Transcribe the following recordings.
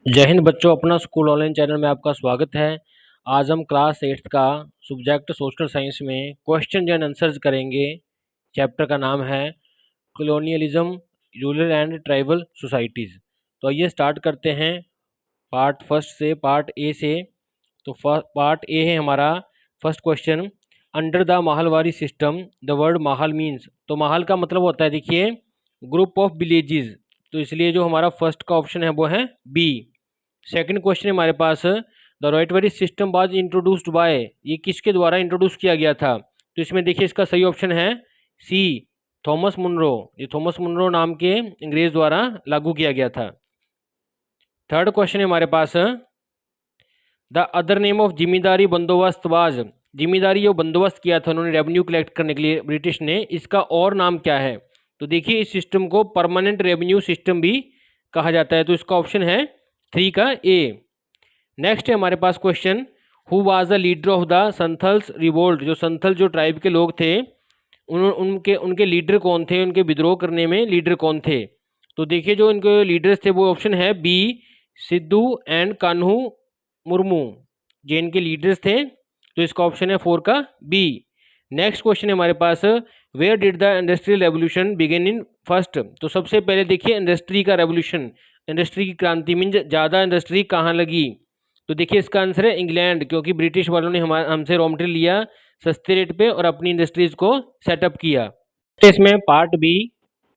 जय हिंद बच्चों, अपना स्कूल ऑनलाइन चैनल में आपका स्वागत है। आज हम क्लास 8th का सब्जेक्ट सोशल साइंस में क्वेश्चन एंड आंसर्स करेंगे। चैप्टर का नाम है colonialism, rural and tribal societies. तो आइए स्टार्ट करते हैं पार्ट फर्स्ट से, पार्ट ए से। तो पार्ट ए है हमारा first question, under the Mahalwari system the word mahal means. तो माहल का मतलब होता है, देखिए, ग्रुप ऑफ विलेजेस। तो इसलिए जो हमारा फर्स्ट का ऑप्शन है वो है बी। सेकंड क्वेश्चन हमारे पास, the Ryotwari system was introduced by, ये किसके द्वारा इंट्रोड्यूस किया गया था। तो इसमें देखिए इसका सही ऑप्शन है सी, थॉमस मुनरो। ये थॉमस मुनरो नाम के अंग्रेज द्वारा लागू किया गया था। थर्ड क्वेश्चन है हमारे पास, द अदर नेम ऑफ जिम्मेदारी बंदोबस्त वाज, जिम्मेदारी जो बंदोबस्त किया था उन्होंने रेवेन्यू कलेक्ट करने के लिए ब्रिटिश ने, इसका और नाम क्या है। तो देखिए इस सिस्टम को परमानेंट रेवेन्यू सिस्टम भी कहा जाता है। तो इसका ऑप्शन है 3 का ए। नेक्स्ट है हमारे पास question, who was the leader of the Santhals revolt, जो संथल जो ट्राइब के लोग थे उनके उनके लीडर कौन थे, उनके विद्रोह करने में लीडर कौन थे। तो देखिए जो इनके लीडर्स थे वो ऑप्शन है बी, सिद्धू एंड कान्हू मुर्मू, जे इनके लीडर्स थे। तो इसका ऑप्शन है 4 का बी। नेक्स्ट क्वेश्चन है हमारे पास, where did the industrial revolution begin in first. तो सबसे पहले देखिए इंडस्ट्री का रेवोल्यूशन, इंडस्ट्री की क्रांति मीन ज़्यादा इंडस्ट्री कहाँ लगी। तो देखिए इसका आंसर है इंग्लैंड, क्योंकि ब्रिटिश वालों ने हमसे रॉ मटेरियल लिया सस्ते रेट पे और अपनी इंडस्ट्रीज को सेटअप किया। तो इसमें part B,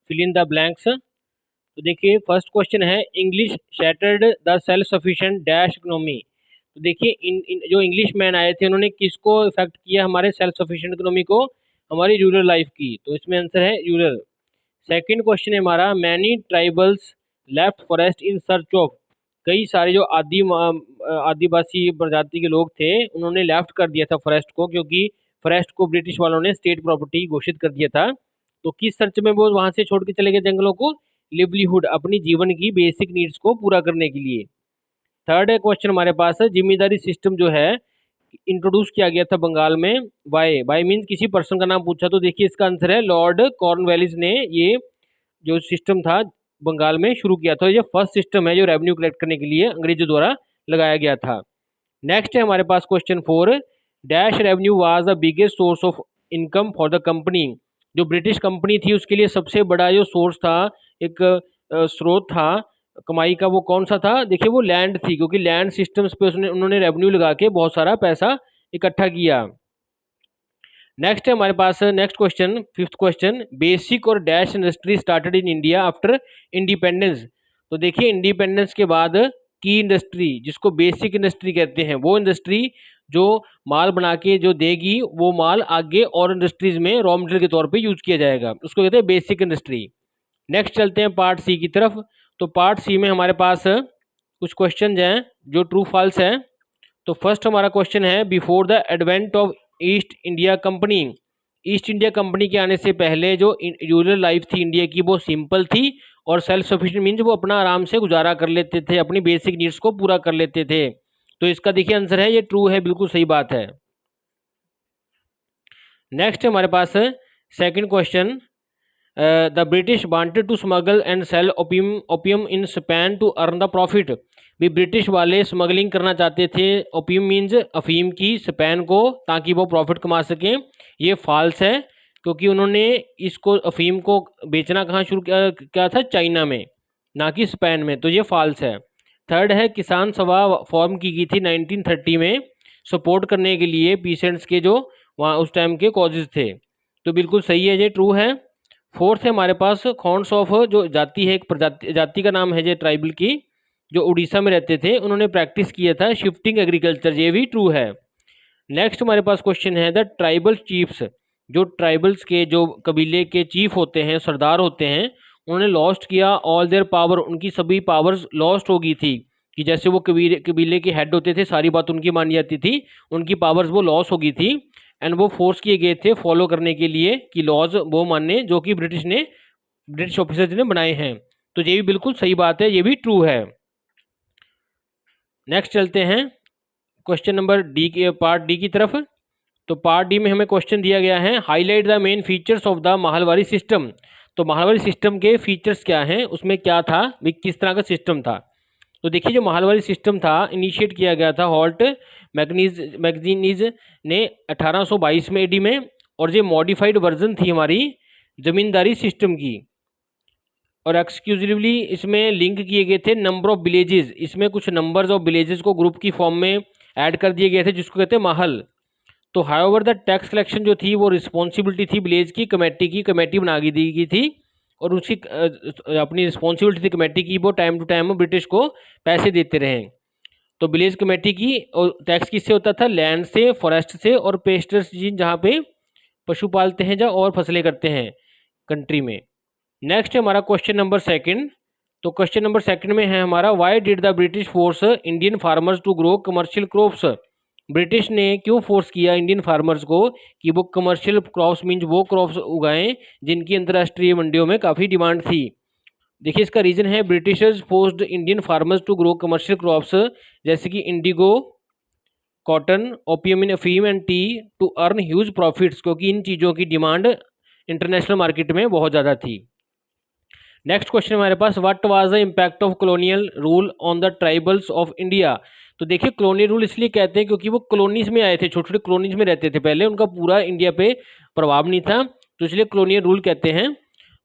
fill in the blanks. तो देखिए फर्स्ट क्वेश्चन है, English shattered the self sufficient dash economy. तो देखिए जो इंग्लिश मैन आए थे उन्होंने किसको इफेक्ट किया, हमारे सेल्फ सफिशिएंट इकोनॉमी को, हमारी रूरल लाइफ की। तो इसमें आंसर है रूरल। सेकंड क्वेश्चन है हमारा, many tribals left forest in search of, कई सारे जो आदिवासी प्रजाति के लोग थे उन्होंने लेफ्ट कर दिया था फॉरेस्ट को, क्योंकि फॉरेस्ट को ब्रिटिश वालों ने स्टेट प्रॉपर्टी घोषित कर दिया था। तो किस सर्च में वो वहां से छोड़ के चले गए जंगलों को, लिवलीहुड, अपनी जीवन की बेसिक नीड्स को पूरा करने के लिए। थर्ड क्वेश्चन हमारे पास है, जिम्मेदारी सिस्टम जो है इंट्रोड्यूस किया गया था बंगाल में, बाय बाय मीन्स किसी पर्सन का नाम पूछा। तो देखिए इसका आंसर है लॉर्ड कॉर्नवेलिस ने ये जो सिस्टम था बंगाल में शुरू किया था। ये फर्स्ट सिस्टम है जो रेवेन्यू कलेक्ट करने के लिए अंग्रेजों द्वारा लगाया गया था। नेक्स्ट है हमारे पास question 4, dash revenue was the biggest source of income for the company. जो ब्रिटिश कंपनी थी उसके लिए सबसे बड़ा जो सोर्स था, एक स्रोत था कमाई का, वो कौन सा था। देखिए वो लैंड थी, क्योंकि लैंड सिस्टम्स पे उन्होंने रेवेन्यू लगा के बहुत सारा पैसा इकट्ठा किया। नेक्स्ट है हमारे पास next question, fifth question, basic और dash industry started in India after independence. तो देखिए इंडिपेंडेंस के बाद की इंडस्ट्री, जिसको बेसिक इंडस्ट्री कहते हैं, वो इंडस्ट्री जो माल बना के जो देगी वो माल आगे और इंडस्ट्रीज में रॉ मटेरियल के तौर पे यूज किया जाएगा, उसको कहते हैं बेसिक इंडस्ट्री। नेक्स्ट चलते हैं पार्ट सी की तरफ। तो पार्ट सी में हमारे पास कुछ क्वेश्चन हैं जो ट्रू फॉल्स है। तो फर्स्ट हमारा क्वेश्चन है, before the advent of east India company, east India Company के आने से पहले जो रूरल लाइफ थी इंडिया की वो सिंपल थी और सेल्फ सफिशिएंट मीन्स वो अपना आराम से गुजारा कर लेते थे, अपनी बेसिक नीड्स को पूरा कर लेते थे। तो इसका देखिए आंसर है ये ट्रू है, बिल्कुल सही बात है। नेक्स्ट हमारे पास second question, the British wanted to smuggle and sell opium in Spain to earn the profit. भी ब्रिटिश वाले स्मगलिंग करना चाहते थे, ओपियम मीन्स अफीम की, स्पेन को, ताकि वो प्रॉफिट कमा सकें। ये फॉल्स है, क्योंकि उन्होंने इसको अफीम को बेचना कहाँ शुरू किया था, चाइना में, ना कि स्पेन में। तो ये फॉल्स है। थर्ड है, किसान सभा फॉर्म की गई थी 1930 में सपोर्ट करने के लिए पीसेंट्स के जो वहाँ उस टाइम के कॉजेज थे। तो बिल्कुल सही है, ये ट्रू है। फोर्थ है हमारे पास, खॉन्स ऑफ, जो जाति है, एक प्रजाति जाति का नाम है जो ट्राइबल की, जो उड़ीसा में रहते थे, उन्होंने प्रैक्टिस किया था शिफ्टिंग एग्रीकल्चर, ये भी ट्रू है। नेक्स्ट हमारे पास क्वेश्चन है, द ट्राइबल चीफ्स, जो ट्राइबल्स के जो कबीले के चीफ होते हैं, सरदार होते हैं, उन्होंने लॉस्ट किया ऑल देयर पावर, उनकी सभी पावर्स लॉस्ट हो गई थी। कि जैसे वो कबीले के हेड होते थे, सारी बात उनकी मानी जाती थी, उनकी पावर्स वो लॉस हो गई थी। एंड वो फोर्स किए गए थे फॉलो करने के लिए कि लॉज वो मानने जो कि ब्रिटिश ऑफिसर्स ने बनाए हैं। तो ये भी बिल्कुल सही बात है, ये भी ट्रू है। नेक्स्ट चलते हैं क्वेश्चन नंबर डी के, पार्ट डी की तरफ। तो पार्ट डी में हमें क्वेश्चन दिया गया है, highlight the main features of the Mahalwari system. तो माहलवारी सिस्टम के फीचर्स क्या हैं, उसमें क्या था, किस तरह का सिस्टम था। तो देखिए जो महालवारी सिस्टम था इनिशिएट किया गया था हॉल्ट मैगजीनीज ने 1822 में एडी में, और जो मॉडिफाइड वर्जन थी हमारी जमींदारी सिस्टम की, और एक्सक्लूसिवली इसमें लिंक किए गए थे नंबर ऑफ विलेजेस, इसमें कुछ नंबर्स ऑफ विलेजेस को ग्रुप की फॉर्म में ऐड कर दिए गए थे जिसको कहते हैं महल। तो हाउएवर द टैक्स कलेक्शन जो थी वो रिस्पॉन्सिबिलिटी थी विलेज की कमेटी बना दी गई थी, और उसकी अपनी रिस्पॉन्सिबिलिटी थी कमेटी की, वो टाइम टू टाइम ब्रिटिश को पैसे देते रहे। तो विलेज कमेटी की और टैक्स किससे होता था, लैंड से, फॉरेस्ट से, और पेस्टर्स जहाँ पे पशु पालते हैं जहाँ और फसलें करते हैं कंट्री में। नेक्स्ट है हमारा क्वेश्चन नंबर सेकंड। तो क्वेश्चन नंबर सेकंड में है हमारा, why did the British force Indian farmers to grow commercial crops. British ने क्यों फोर्स किया इंडियन फार्मर्स को कि वो कमर्शियल क्रॉप्स मीन्स वो क्रॉप्स उगाएं जिनकी अंतर्राष्ट्रीय मंडियों में काफ़ी डिमांड थी। देखिए इसका रीज़न है, Britishers forced Indian farmers to grow commercial crops जैसे कि इंडिगो, कॉटन, ओपियम इन अफीम and tea to earn huge profits, क्योंकि इन चीज़ों की डिमांड इंटरनेशनल मार्केट में बहुत ज़्यादा थी। नेक्स्ट क्वेश्चन हमारे पास, what was the impact of colonial rule on the tribals of India. तो देखिए कॉलोनियल रूल इसलिए कहते हैं क्योंकि वो कॉलोनीज में आए थे, छोटे छोटे कॉलोनीज में रहते थे पहले, उनका पूरा इंडिया पे प्रभाव नहीं था, तो इसलिए कॉलोनियल रूल कहते हैं।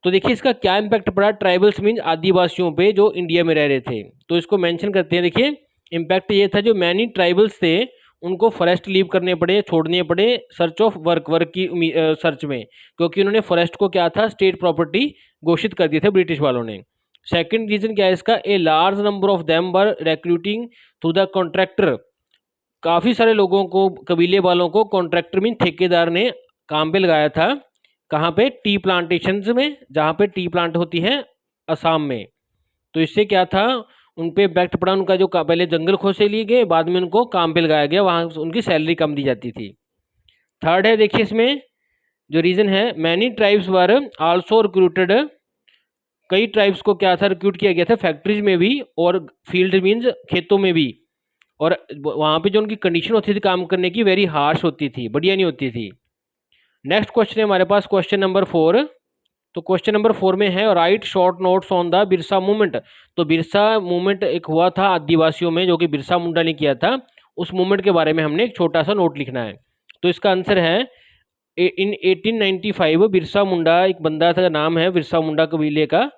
तो देखिए इसका क्या इम्पैक्ट पड़ा ट्राइबल्स मीन आदिवासियों पे जो इंडिया में रह रहे थे, तो इसको मेंशन करते हैं। देखिए इम्पैक्ट ये था, जो मैनी ट्राइबल्स थे उनको फॉरेस्ट लीव करने पड़े, छोड़ने पड़े सर्च ऑफ वर्क की सर्च में, क्योंकि उन्होंने फॉरेस्ट को क्या था, स्टेट प्रॉपर्टी घोषित कर दिए थे ब्रिटिश वालों ने। सेकंड रीजन क्या है इसका, a large number of them were recruiting through the contractor. काफ़ी सारे लोगों को, कबीले वालों को कॉन्ट्रैक्टर मीन ठेकेदार ने काम पे लगाया था। कहाँ पे, टी प्लांटेशंस में, जहाँ पे टी प्लांट होती है असम में। तो इससे क्या था, उन पे इम्पैक्ट पड़ा, उनका जो पहले जंगल खोसे लिए गए, बाद में उनको काम पे लगाया गया, वहाँ उनकी सैलरी कम दी जाती थी। थर्ड है देखिए इसमें जो रीज़न है, many tribes were also recruited, कई ट्राइब्स को क्या था, रिक्रूट किया गया था फैक्ट्रीज में भी और फील्ड मीन्स खेतों में भी, और वहाँ पे जो उनकी कंडीशन होती थी काम करने की वेरी हार्श होती थी, बढ़िया नहीं होती थी। नेक्स्ट क्वेश्चन है हमारे पास क्वेश्चन नंबर 4। तो क्वेश्चन नंबर 4 में है, right short notes on the Birsa movement. तो बिरसा मूवमेंट एक हुआ था आदिवासियों में जो कि बिरसा मुंडा ने किया था, उस मूवमेंट के बारे में हमने एक छोटा सा नोट लिखना है। तो इसका आंसर है, इन 1895 बिरसा मुंडा, एक बंदा था, नाम है बिरसा मुंडा कबीले का,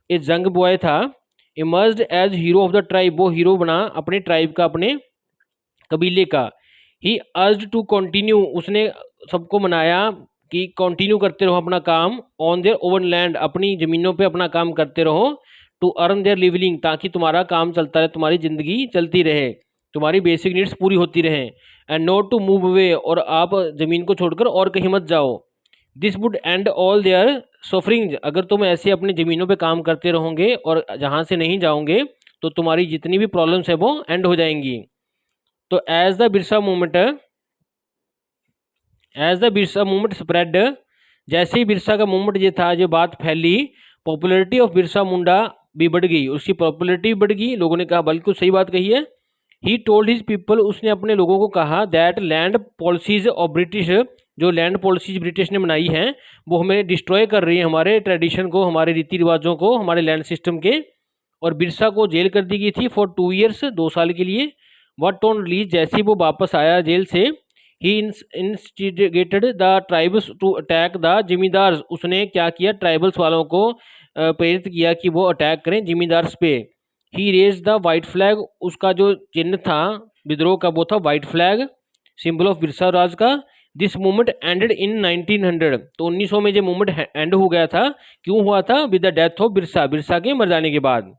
एक जंग बॉय था, emerged as hero of the tribe, वो हीरो बना अपने ट्राइब का, अपने कबीले का। ही अर्ज्ड टू कंटिन्यू, उसने सबको मनाया कि कंटिन्यू करते रहो अपना काम, ऑन देयर ओवन लैंड, अपनी ज़मीनों पे अपना काम करते रहो, टू अर्न देयर लिविंग, ताकि तुम्हारा काम चलता रहे, तुम्हारी ज़िंदगी चलती रहे, तुम्हारी बेसिक नीड्स पूरी होती रहें, and not to move away, और आप ज़मीन को छोड़कर और कहीं मत जाओ। This would end all their suffering, अगर तुम ऐसे अपनी ज़मीनों पे काम करते रहोगे और जहाँ से नहीं जाओगे तो तुम्हारी जितनी भी प्रॉब्लम्स है वो एंड हो जाएंगी। तो as the Birsa movement spread, जैसे ही बिरसा का मूवमेंट ये था, जो बात फैली, पॉपुलैरिटी ऑफ बिरसा मुंडा भी बढ़ गई, उसकी पॉपुलैरिटी बढ़ गई, लोगों ने कहा बिल्कुल सही बात कही है। ही टोल्ड हिज पीपल, उसने अपने लोगों को कहा, that land policies of British, जो लैंड पॉलिसीज ब्रिटिश ने बनाई हैं वो हमें डिस्ट्रॉय कर रही है, हमारे ट्रेडिशन को, हमारे रीति रिवाजों को, हमारे लैंड सिस्टम के। और बिरसा को जेल कर दी गई थी फॉर 2 ईयर्स, 2 साल के लिए। वट ऑन रिलीज, जैसे ही वो वापस आया जेल से, he instigated the tribals to attack the zamindars, उसने क्या किया, ट्राइबल्स वालों को प्रेरित किया कि वो अटैक करें जिमीदार्स पे। He raise the white flag, उसका जो चिन्ह था विद्रोह का वो था white flag, symbol of Birsa Raj का। दिस मूवमेंट एंडेड इन 1900, तो 1900 में जो मूवमेंट एंड हो गया था, क्यों हुआ था, with the death of Birsa, Birsa के मर जाने के बाद।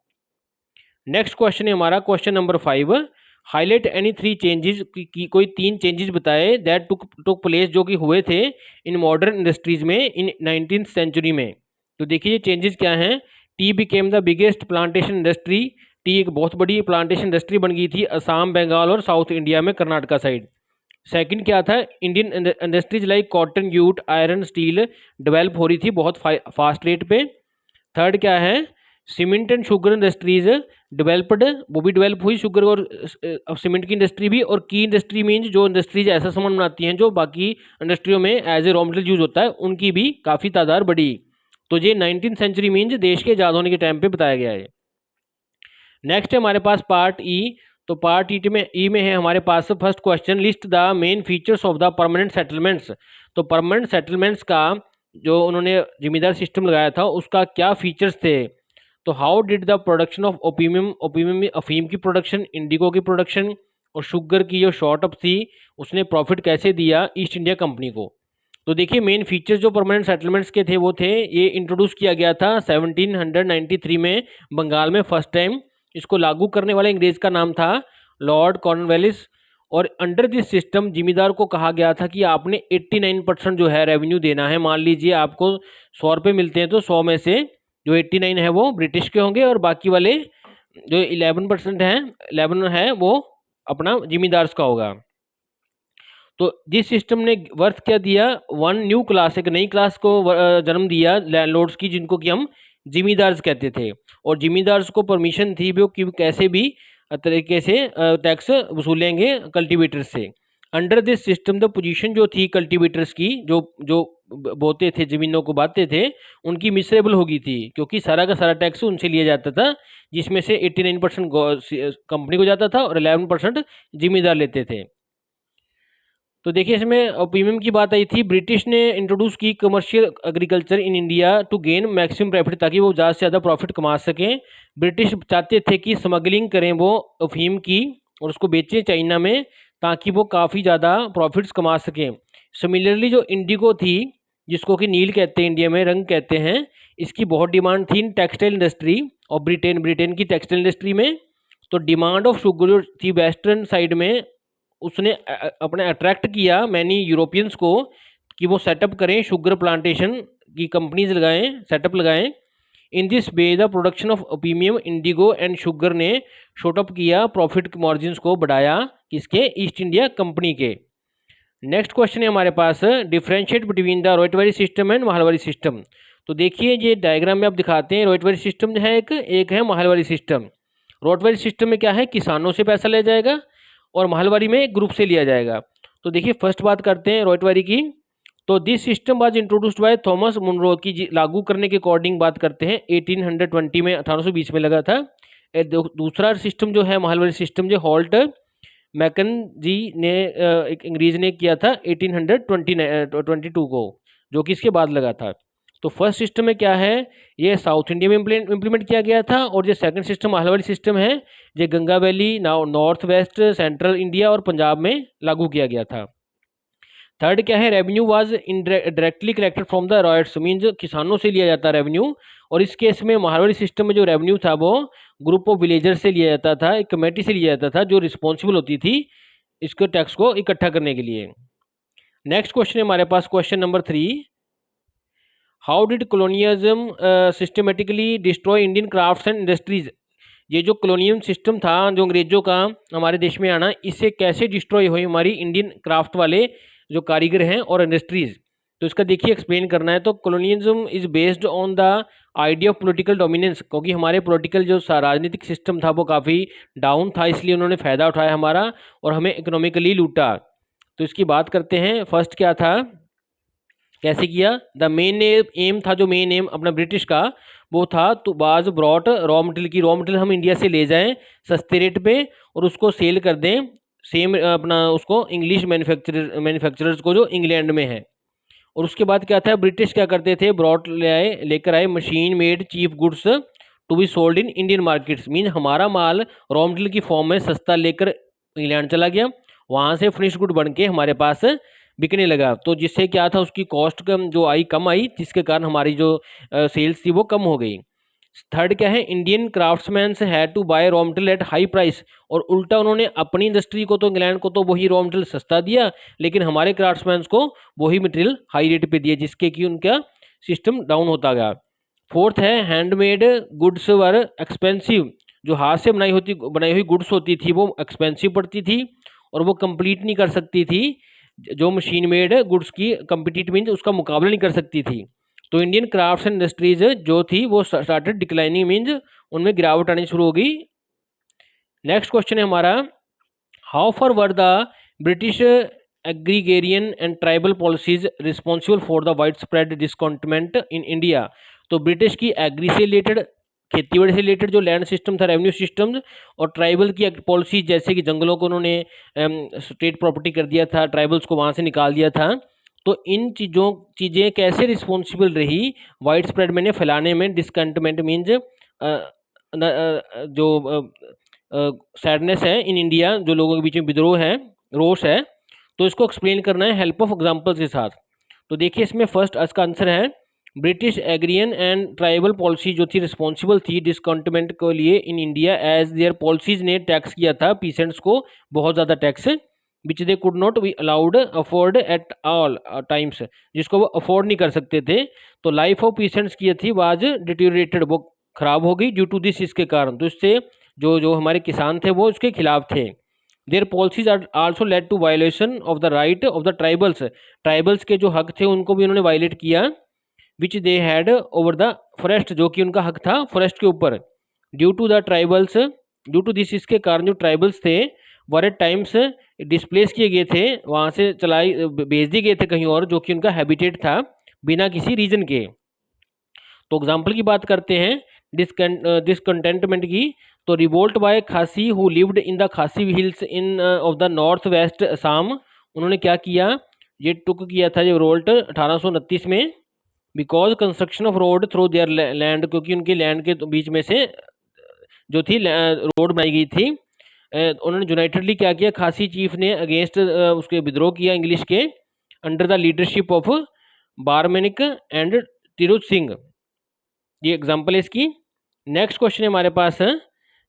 नेक्स्ट क्वेश्चन है हमारा question number 5, highlight any 3 changes, की कोई 3 चेंजेस बताए, दैट टुक प्लेस, जो कि हुए थे इन मॉडर्न इंडस्ट्रीज में इन 19th सेंचुरी में। तो देखिए चेंजेस क्या हैं, T became the biggest plantation industry, T एक बहुत बड़ी प्लांटेशन इंडस्ट्री बन गई थी असम, बंगाल और साउथ इंडिया में, कर्नाटका साइड। सेकंड क्या था, Indian industries like cotton, jute, iron, steel develop हो रही थी बहुत फास्ट रेट पे। थर्ड क्या है, cement and sugar industries developed, वो भी डेवलप हुई, शुगर और सीमेंट की इंडस्ट्री भी। और की इंडस्ट्री मीन्स जो इंडस्ट्रीज ऐसा सामान बनाती हैं जो बाकी इंडस्ट्रियों में as a raw material use होता है, उनकी भी काफ़ी तादाद बढ़ी। तो ये 19th सेंचुरी मीन्स देश के आज़ाद होने के टाइम पे बताया गया है। नेक्स्ट है हमारे पास पार्ट ई। तो पार्ट ई में है हमारे पास first question, list the main features of the permanent settlements. तो परमानेंट सेटलमेंट्स का जो उन्होंने जिम्मेदार सिस्टम लगाया था उसका क्या फीचर्स थे। तो how did the production of opium, opium में अफीम की प्रोडक्शन, इंडिगो की प्रोडक्शन और शुगर की जो शॉर्ट अप थी उसने प्रॉफिट कैसे दिया ईस्ट इंडिया कंपनी को। तो देखिए मेन फीचर्स जो परमानेंट सेटलमेंट्स के थे वो थे, ये इंट्रोड्यूस किया गया था 1793 में बंगाल में फर्स्ट टाइम। इसको लागू करने वाले अंग्रेज का नाम था लॉर्ड कॉर्नवालिस। और अंडर दिस सिस्टम जिम्मेदार को कहा गया था कि आपने 89% जो है रेवेन्यू देना है। मान लीजिए आपको 100 रुपये मिलते हैं तो 100 में से जो 89 है वो ब्रिटिश के होंगे और बाकी वाले जो 11% हैं, 11 है वो अपना जिम्मेदार का होगा। तो जिस सिस्टम ने वर्थ क्या दिया, वन न्यू क्लास, एक नई क्लास को जन्म दिया लैंडलॉर्ड्स की, जिनको कि हम जिमीदार्स कहते थे। और जिमीदार्स को परमिशन थी वो कि कैसे भी तरीके से टैक्स वसूलेंगे कल्टीवेटर्स से। Under this system the position जो थी कल्टीवेटर्स की, जो जो बोते थे ज़मीनों को बांटते थे, उनकी मिसरेबल होगी थी, क्योंकि सारा का सारा टैक्स उनसे लिया जाता था, जिसमें से 89% कंपनी को जाता था और 11% जिम्मेदार लेते थे। तो देखिए इसमें ओपियम की बात आई थी, ब्रिटिश ने इंट्रोड्यूस की commercial agriculture in India to gain maximum profit, ताकि वो ज़्यादा से ज़्यादा प्रॉफिट कमा सकें। ब्रिटिश चाहते थे कि स्मगलिंग करें वो अफीम की और उसको बेचें चाइना में, ताकि वो काफ़ी ज़्यादा प्रॉफिट्स कमा सकें। सिमिलरली जो इंडिगो थी, जिसको कि नील कहते हैं, इंडिया में रंग कहते हैं, इसकी बहुत डिमांड थी इन टेक्सटाइल इंडस्ट्री और ब्रिटेन की टेक्सटाइल इंडस्ट्री में। तो डिमांड ऑफ शुगर जो थी वेस्टर्न साइड में, उसने अपने अट्रैक्ट किया मैनी यूरोपियंस को कि वो सेटअप करें शुगर प्लांटेशन की कंपनीज लगाएं, सेटअप लगाएं। In this way the production of opium, indigo and sugar ने शॉर्ट अप किया, प्रॉफिट मार्जिन को बढ़ाया किसके, ईस्ट इंडिया कंपनी के। नेक्स्ट क्वेश्चन है हमारे पास, differentiate between the Ryotwari system and Mahalwari system. तो देखिए ये डायग्राम में आप दिखाते हैं, रोइटवारी सिस्टम जो है एक है महलवारी सिस्टम। रोइटवारी सिस्टम में क्या है, किसानों से पैसा लिया जाएगा और महलवारी में एक ग्रुप से लिया जाएगा। तो देखिए फर्स्ट बात करते हैं रोइटवारी की। तो this system was introduced by Thomas Munro की, लागू करने के अकॉर्डिंग बात करते हैं 1820 में, 1820 में लगा था। दूसरा सिस्टम जो है महलवारी सिस्टम, जो हॉल्ट मैकन जी ने एक अंग्रेज ने किया था 1822 को, जो कि इसके बाद लगा था। तो फर्स्ट सिस्टम में क्या है, ये साउथ इंडिया में इम्प्लीमेंट किया गया था, और जो सेकंड सिस्टम महलवारी सिस्टम है, ये Ganga valley, north west, central India और पंजाब में लागू किया गया था। थर्ड क्या है, revenue was directly collected from the riots, means किसानों से लिया जाता रेवेन्यू। और इस केस में महलवारी सिस्टम में जो रेवेन्यू था वो ग्रुप ऑफ विलेजर से लिया जाता था, एक कमेटी से लिया जाता था जो रिस्पॉन्सिबल होती थी इसको टैक्स को इकट्ठा करने के लिए। नेक्स्ट क्वेश्चन है हमारे पास, question number 3, how did colonialism systematically destroy Indian crafts and industries. ये जो कॉलोनियल सिस्टम था जो अंग्रेजों का हमारे देश में आना, इससे कैसे डिस्ट्रॉय हुई हमारी इंडियन क्राफ्ट वाले जो कारीगर हैं और इंडस्ट्रीज। तो इसका देखिए एक्सप्लेन करना है। तो colonialism is based on the idea of political dominance, क्योंकि हमारे पॉलिटिकल जो राजनीतिक सिस्टम था वो काफ़ी डाउन था, इसलिए उन्होंने फ़ायदा उठाया हमारा और हमें इकोनॉमिकली लूटा। तो इसकी बात करते हैं, फर्स्ट क्या था, कैसे किया। द मेन एम था, जो मेन एम अपना ब्रिटिश का वो था, तो बाज ब्रॉट रॉ मटेरियल की, रॉ मटेरियल हम इंडिया से ले जाएं सस्ते रेट पे और उसको सेल कर दें सेम अपना उसको इंग्लिश मैन्युफैक्चरर्स को जो इंग्लैंड में है। और उसके बाद क्या था, ब्रिटिश क्या करते थे, ब्रॉट लेकर आए machine made cheap goods to be sold in Indian markets, mean हमारा माल रॉ मटेरियल की फॉर्म में सस्ता लेकर इंग्लैंड चला गया, वहाँ से फिनिश गुड बन के हमारे पास बिकने लगा। तो जिससे क्या था, उसकी कॉस्ट कम जो आई कम आई, जिसके कारण हमारी जो सेल्स थी वो कम हो गई। थर्ड क्या है, Indian craftsman had to buy raw material at high price, और उल्टा उन्होंने अपनी इंडस्ट्री को तो इंग्लैंड को तो वही रॉ मटेरियल सस्ता दिया, लेकिन हमारे क्राफ्ट्समैन को वही मटेरियल हाई रेट पे दिया, जिसके कि उनका सिस्टम डाउन होता गया। फोर्थ है, हैंडमेड गुड्स वर एक्सपेंसिव, जो हाथ से बनाई हुई गुड्स होती थी वो एक्सपेंसिव पड़ती थी और वो कंप्लीट नहीं कर सकती थी, जो मशीन मेड गुड्स की कम्पिटिट मीन्स उसका मुकाबला नहीं कर सकती थी। तो इंडियन क्राफ्ट्स एंड इंडस्ट्रीज जो थी वो स्टार्टेड डिक्लाइनिंग, मीन्स उनमें गिरावट आनी शुरू हो गई। नेक्स्ट क्वेश्चन है हमारा, how far were the British agrarian and tribal policies responsible for the widespread discontentment in India. तो ब्रिटिश की एग्री से रिलेटेड खेती बाड़ी से रिलेटेड जो लैंड सिस्टम था, रेवेन्यू सिस्टम, और ट्राइबल की पॉलिसी, जैसे कि जंगलों को उन्होंने स्टेट प्रॉपर्टी कर दिया था, ट्राइबल्स को वहाँ से निकाल दिया था। तो इन चीज़ें कैसे रिस्पॉन्सिबल रही वाइड स्प्रेड मैंने फैलाने में डिसकंटेंटमेंट मीन्स जो सैडनेस है इन इंडिया, जो लोगों के बीच में विद्रोह है, रोष है, तो इसको एक्सप्लेन करना है हेल्प ऑफ एग्जांपल्स के साथ। तो देखिए इसमें फर्स्ट इसका आंसर है British agrarian and tribal policy जो थी रिस्पॉन्सिबल थी डिसकंटेंटमेंट के लिए in India, as their policies ने टैक्स किया था पीसेंट्स को बहुत ज़्यादा tax, which they could not be allowed afford at all times, जिसको वो अफोर्ड नहीं कर सकते थे। तो लाइफ ऑफ पीसेंट्स की थी वाज डिटोरेटेड, वो खराब हो गई ड्यू टू दिस, इसके कारण। तो इससे जो जो हमारे किसान थे वो उसके खिलाफ थे। Their policies are also led to violation of the right of the tribals, tribals के जो हक थे उनको भी उन्होंने वायलेट किया, which they had over the forest, जो कि उनका हक था फॉरेस्ट के ऊपर। Due to the tribals, due to this, इसके कारण जो ट्राइबल्स थे वर एट टाइम्स डिस्प्लेस किए गए थे, वहाँ से भेज दिए गए थे कहीं और, जो कि उनका हैबिटेट था बिना किसी रीजन के। तो एग्जाम्पल की बात करते हैं डिसकंटेंटमेंट की। तो रिवोल्ट बाय खासी हु लिव्ड इन द खासी hills in of the north west Assam, उन्होंने क्या किया, ये किया था ये रिवोल्ट 1829 में, because construction of road through their land, क्योंकि उनके लैंड के बीच में से जो थी रोड बनाई गई थी। उन्होंने यूनाइटेडली क्या किया, खासी चीफ ने अगेंस्ट उसके विद्रोह किया इंग्लिश के, अंडर द लीडरशिप ऑफ बारमेनिक एंड तिरुत सिंह। ये एग्जाम्पल है इसकी। नेक्स्ट क्वेश्चन है हमारे पास है,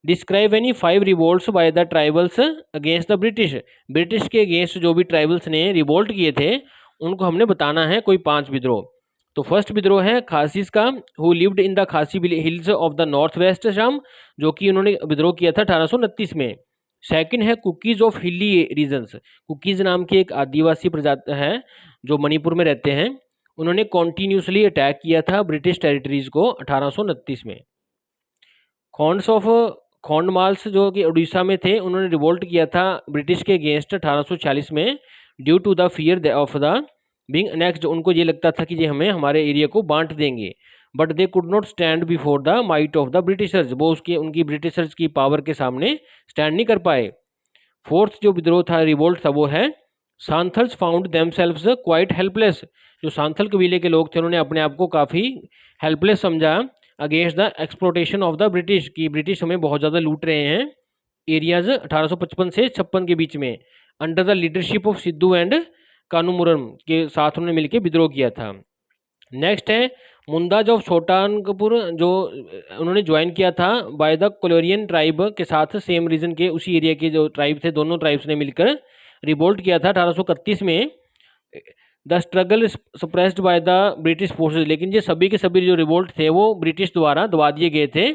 describe any 5 revolts by the tribals against the British, British के अगेंस्ट जो भी ट्राइबल्स ने रिवोल्ट किए थे उनको हमने बताना है कोई 5 विद्रोह। तो फर्स्ट विद्रोह है खासीस का, हु लिव्ड इन द खासी hills of the north west Assam, जो कि उन्होंने विद्रोह किया था 1829 में। सेकंड है Kukis of hilly regions, Kukis नाम की एक आदिवासी प्रजाति है जो मणिपुर में रहते हैं, उन्होंने कॉन्टीन्यूसली अटैक किया था ब्रिटिश टेरिटरीज को 1829 में। खोंड्स ऑफ खोंडमाल्स जो कि उड़ीसा में थे, उन्होंने रिवोल्ट किया था ब्रिटिश के अगेंस्ट 1846 में, due to the fear of the being next, उनको ये लगता था कि ये हमें हमारे एरिया को बांट देंगे, but they could not stand before the might of the Britishers, वो उसके उनकी ब्रिटिशर्स की पावर के सामने स्टैंड नहीं कर पाए। फोर्थ जो विद्रोह था, रिवोल्ट था, वो है Santhals found themselves quite helpless, जो सांथल कबीले के लोग थे उन्होंने अपने आप को काफ़ी हेल्पलेस समझा against the exploitation of the British, की ब्रिटिश हमें बहुत ज़्यादा लूट रहे हैं एरियाज 1855 से 56 के बीच में, under the leadership of Sidhu and Kanhu Murmu के साथ उन्होंने मिलकर विद्रोह किया था। नेक्स्ट है मुंदाज ऑफ छोटानगपुर, जो उन्होंने ज्वाइन किया था बाय द कोलोरियन ट्राइब के साथ, सेम रीजन के उसी एरिया के जो ट्राइब थे, दोनों ट्राइब्स ने मिलकर रिवोल्ट किया था 1831 में। The struggle suppressed by the British forces, लेकिन ये सभी के सभी जो रिवोल्ट थे वो ब्रिटिश द्वारा दबा दिए गए थे।